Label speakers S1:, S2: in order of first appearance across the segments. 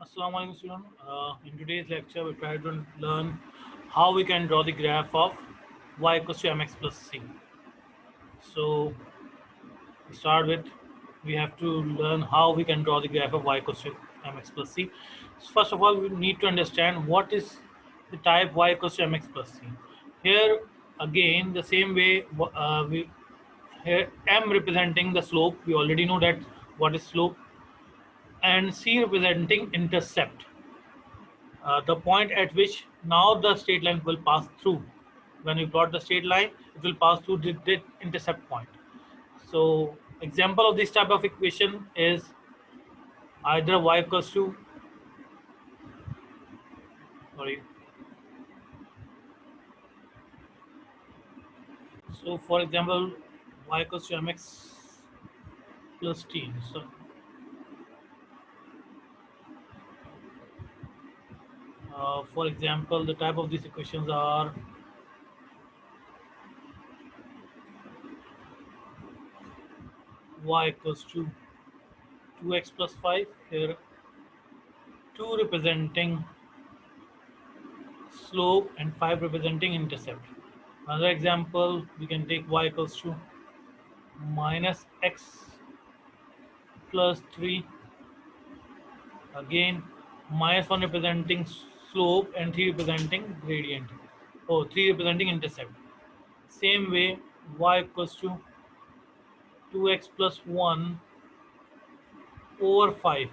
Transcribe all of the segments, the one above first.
S1: Assalamu alaikum student. In today's lecture, we try to learn how we can draw the graph of y equals to mx plus c. So, to start with, we have to learn how we can draw the graph of y equals to mx plus c. So first of all, we need to understand what is the type y equals to mx plus c. Here, again, the same way we here m representing the slope. We already know that what is slope, and c representing intercept. The point at which now the straight line will pass through. When we plot the straight line, it will pass through the intercept point. So example of this type of equation is either y equals to, sorry. So for example, y equals to mx plus t. So for example, the type of these equations are y equals to 2x plus 5. Here 2 representing slope and 5 representing intercept. Another example, we can take y equals to minus x plus 3. Again, minus 1 representing slope and 3 representing gradient. Oh, 3 representing intercept. Same way, y equals to 2x plus 1 over 5.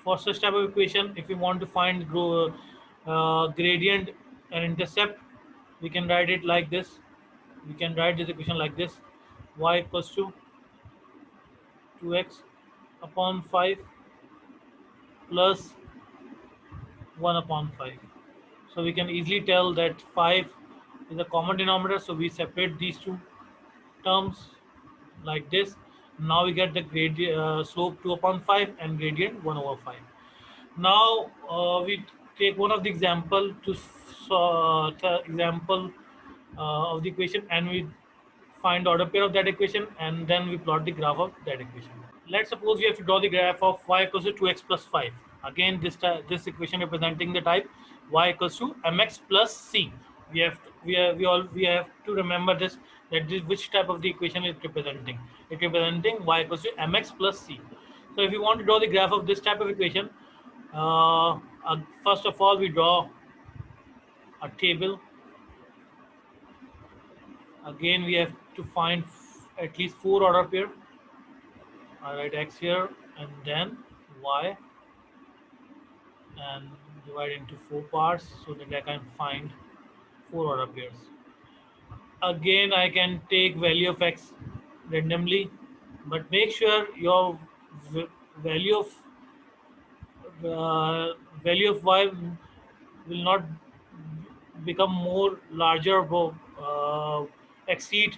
S1: For such type of equation, if we want to find gradient and intercept, we can write it like this. We can write this equation like this: y equals to 2x upon 5 plus 1 upon 5. So we can easily tell that 5 is a common denominator, so we separate these two terms like this. Now we get the slope 2 upon 5 and gradient 1 over 5. Now we take one of the example to the example of the equation, and we find order pair of that equation, and then we plot the graph of that equation. Let's suppose we have to draw the graph of y equals to 2x plus 5. Again, this equation representing the type y equals to mx plus c. We have to remember this, that which type of the equation is representing. It representing y equals to mx plus c. So if you want to draw the graph of this type of equation, first of all we draw a table. Again, we have to find at least 4 order pair. I write x here and then y, and divide into 4 parts so that I can find 4 order pairs. Again, I can take value of x randomly, but make sure your value of value of y will not become more larger, exceed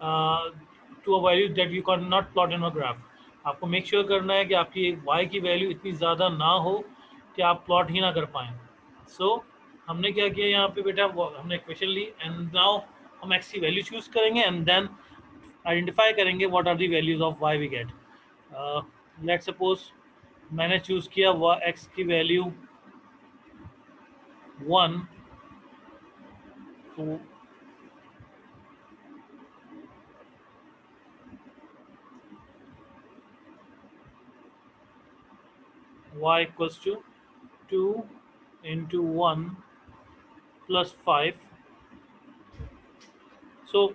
S1: to a value that you cannot plot in a graph. आपको make sure करना है कि आपकी y की value इतनी ज़्यादा ना हो कि आप प्लॉट ही ना कर पाएँ. सो हमने क्या किया यहाँ पे बेटा, हमने इक्वेशन ली एंड नाउ हम x की वैल्यू चूज करेंगे एंड देन आइडेंटिफाई करेंगे what are the values of y we get. Let's suppose मैंने चूज किया x की वैल्यू 1. So y equals to 2 into 1 plus 5. So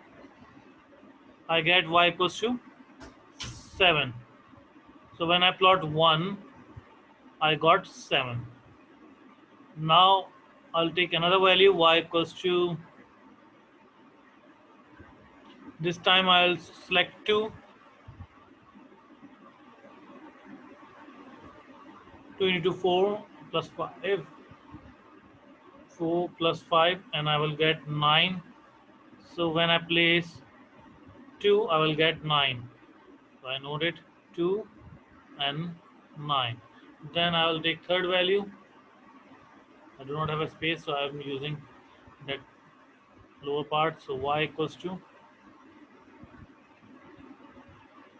S1: I get y equals to 7. So when I plot 1, I got 7. Now I'll take another value, y equals to, this time I'll select 2. 2 into 4 plus 5. 4 plus 5, and I will get 9. So when I place 2, I will get 9. So I note it 2 and 9. Then I will take third value. I do not have a space, so I am using that lower part. So y equals to,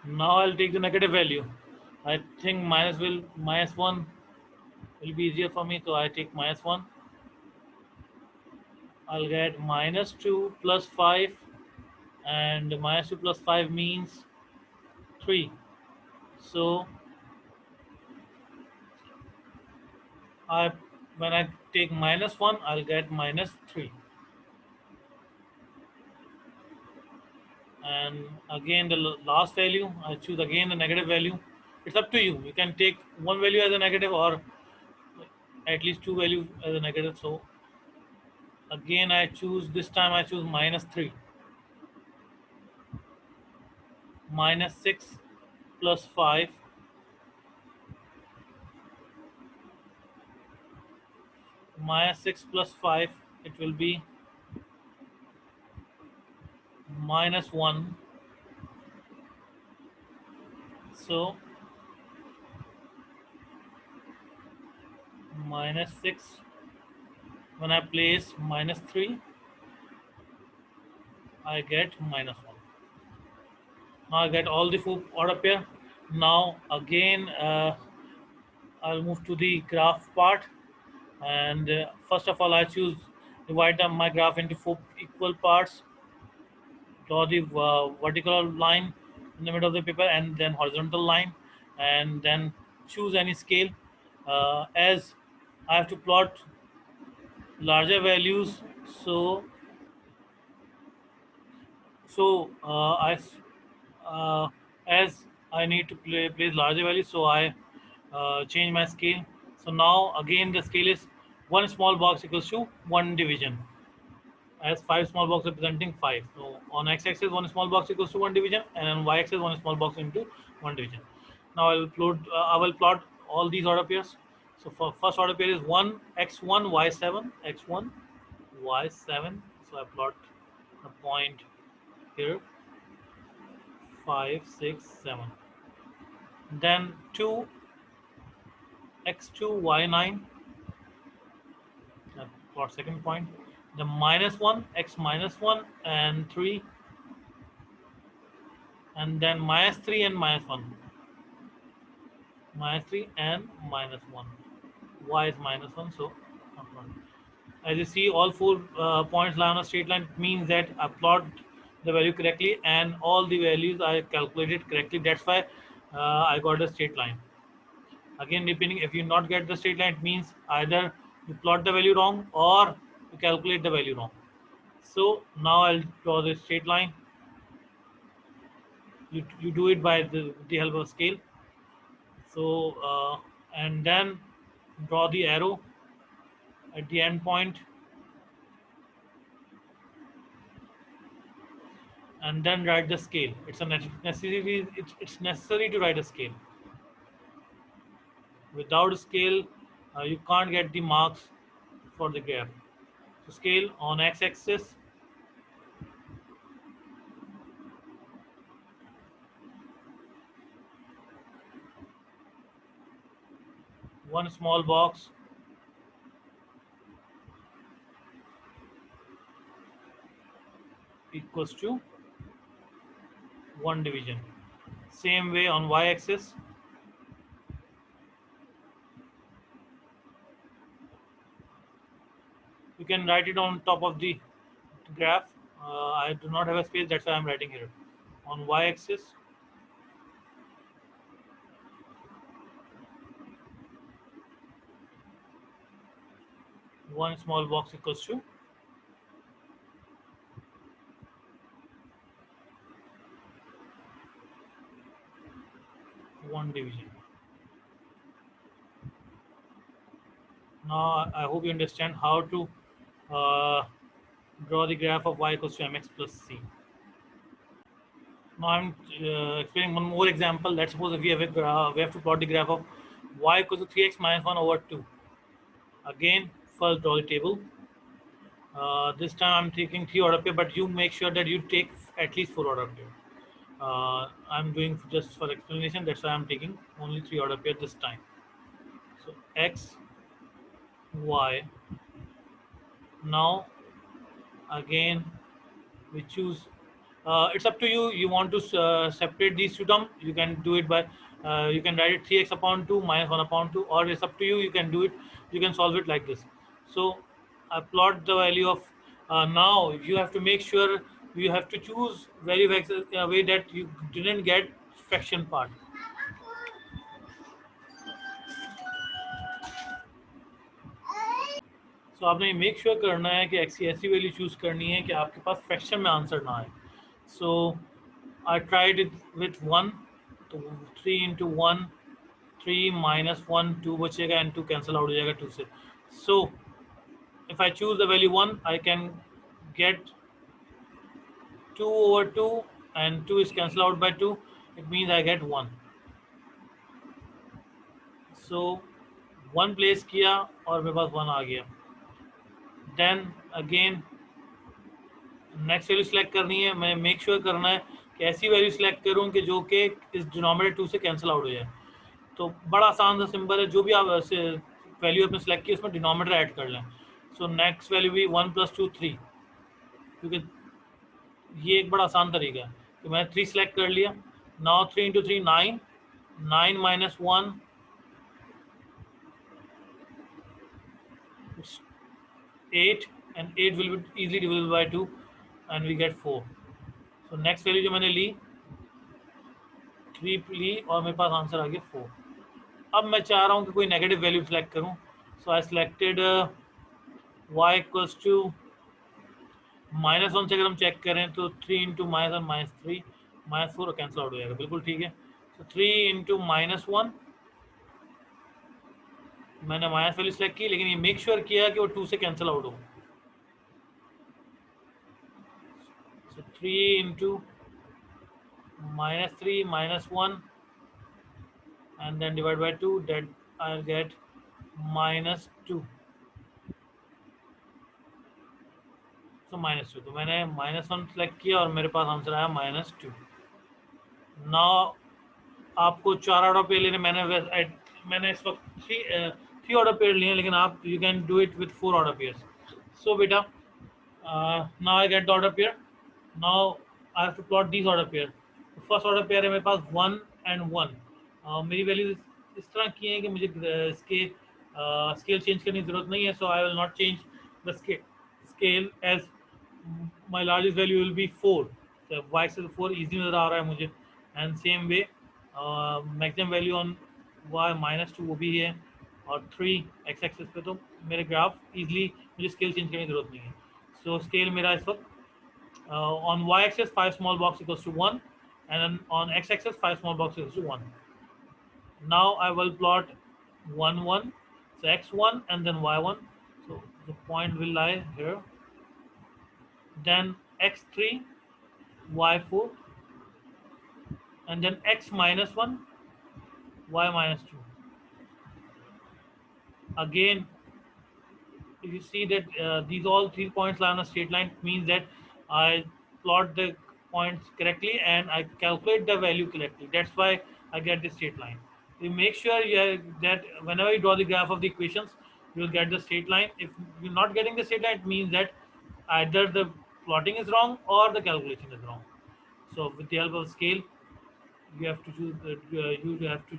S1: now I'll take the negative value. I think minus 1 It will be easier for me, so I take -1. I'll get -2 plus 5, and -2 plus 5 means 3. So I when I take -1, I'll get -3. And again, the last value, I choose again the negative value. It's up to you. You can take one value as a negative, or at least two value as a negative. So again, I choose this time. I choose -3. -6 plus 5, -6 plus 5, it will be -1. So -6, when I place -3, I get -1. Now I get all the four order pair. Now again, I'll move to the graph part, and first of all, I choose divide my graph into four equal parts. Draw the vertical line in the middle of the paper, and then horizontal line, and then choose any scale. As I have to plot larger values, so uh, as I need to place larger values, so I change my scale. So now again the scale is one small box equals to one division, as five small box representing five. So on x-axis one small box equals to one division, and on y-axis one small box into one division. Now I will plot all these order pairs. So for first order pair is one x1 y7 x1 y7. So I plot the point here 5 6 7. Then 2 x2 y9. Plot second point. The -1 x -1 and 3, and then -3 and -1, -3 and -1. Y is -1, so as you see, all four points lie on a straight line. It means that I plot the value correctly, and all the values I calculated correctly. That's why I got a straight line. Again, depending, if you not get the straight line, it means either you plot the value wrong or you calculate the value wrong. So now I'll draw the straight line. You do it by the help of scale. So and then draw the arrow at the end point, and then write the scale. It's necessary to write a scale. Without a scale, you can't get the marks for the graph. So scale on x-axis, one small box equals to one division. Same way on y-axis, you can write it on top of the graph. I do not have a space, that's why I'm writing here. On y-axis, one small box equals to one division. Now I hope you understand how to uh, draw the graph of y equals to mx plus c. Now I'm explaining one more example. Let's suppose if we have we have to plot the graph of y equals to 3x minus 1 over 2. Again, first draw the table. This time I'm taking three order pair, but you make sure that you take at least four order pair. I'm doing just for explanation. That's why I'm taking only three order pair this time. So x, y. Now again we choose. It's up to you. You want to separate these two terms, you can do it by you can write it 3x upon 2 minus 1 upon 2, or it's up to you. You can do it, you can solve it like this. So I plot the value of now you have to make sure you have to choose value of x in a way that you didn't get fraction part. सो आपने make sure करना है कि x की ऐसी value choose करनी है कि आपके पास फ्रैक्शन में आंसर ना आए. So I tried it with one, तो 3 × 1 3 - 1 2 बचेगा एंड 2 कैंसिल आउट हो जाएगा 2 से. So if I choose the value 1 I can get 2/2 and 2 is cancelled out by 2. It means I get 1. So 1 place किया और मेरे पास 1 आ गया. Then again next value select करनी है. मैं मेक श्योर करना है कि ऐसी वैल्यू सेलेक्ट करूं कि जो कि इस डिनोमिनेटर 2 से कैंसिल आउट हो जाए. तो बड़ा आसान सा सिंबल है, जो भी आप वैल्यू आपने सेलेक्ट की उसमें डिनोमिनेटर ऐड कर लें. सो नेक्स्ट वैल्यू भी 1 + 2 3, क्योंकि ये एक बड़ा आसान तरीका है. तो मैंने 3 सेलेक्ट कर लिया. Now 3 × 3 9, 9 - 1 it's 8, and 8 will be easily divisible by 2 and we get 4. So next value जो मैंने ली 3 ली और मेरे पास आंसर आ गया 4. अब मैं चाह रहा हूँ कि कोई नेगेटिव वैल्यू सेलेक्ट करूँ. So I selected y equals to -1 से अगर हम चेक करें तो 3 × -1 -3 -4 कैंसिल आउट हो जाएगा. बिल्कुल ठीक है. तो 3 × -1 मैंने माइनस वैल्यू सेलेक्ट की, लेकिन ये मेक श्योर किया कि वो 2 से कैंसिल आउट हो. सो 3 × -3 -1 and then divide by 2, that I'll get -2. So -2. तो मैंने -1 सेलेक्ट किया और मेरे पास आंसर आया -2. नाउ आपको 4 ऑर्डर पेयर लेने. मैंने इस वक्त 3 ऑर्डर पेयर लिए, लेकिन आप you can do it with 4 order pair. So बेटा now I get the order pair. Now I have to plot these order pair. First order pair है मेरे पास 1 and 1. मेरी वैल्यू इस तरह की है कि मुझे इसके स्केल चेंज करने की जरूरत नहीं है. So I will not change the scale as my largest value will be 4. so y से 4 इजी नज़र आ रहा है मुझे. And same way maximum value on y -2 वो भी है, और 3 x एक्सिस पे. तो मेरे ग्राफ इजीली मुझे स्केल चेंज करने की जरूरत नहीं है. सो स्केल मेरा इस वक्त on y axis 5 small box equals to 1, and then on x axis 5 small box equals to 1. Now I will plot 1 1, so x1 and then y1. So the point will lie here. Then x3 y4, and then x -1 y -2. Again, if you see that these all 3 points lie on a straight line, it means that I plot the points correctly and I calculate the value correctly. That's why I get the straight line. You make sure that whenever you draw the graph of the equations, you will get the straight line. If you're not getting the straight line, it means that either the plotting is wrong or the calculation is wrong. So with the help of scale, you have to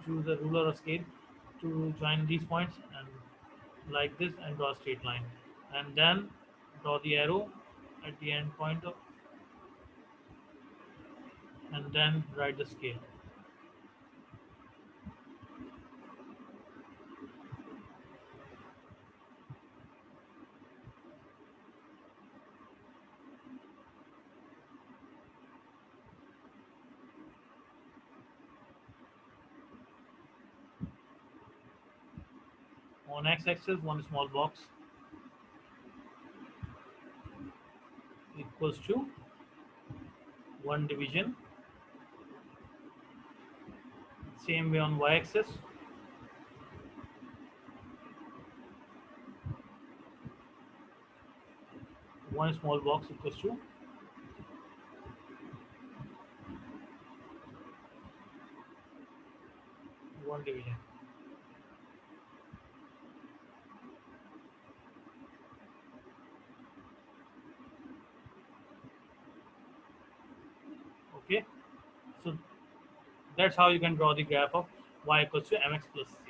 S1: choose a ruler or scale to join these points, and like this, and draw a straight line, and then draw the arrow at the end point of, and then write the scale. On x-axis, one small box equals to 1 division. Same way on y-axis, one small box equals to 1 division. That's how you can draw the graph of y equals to mx plus c.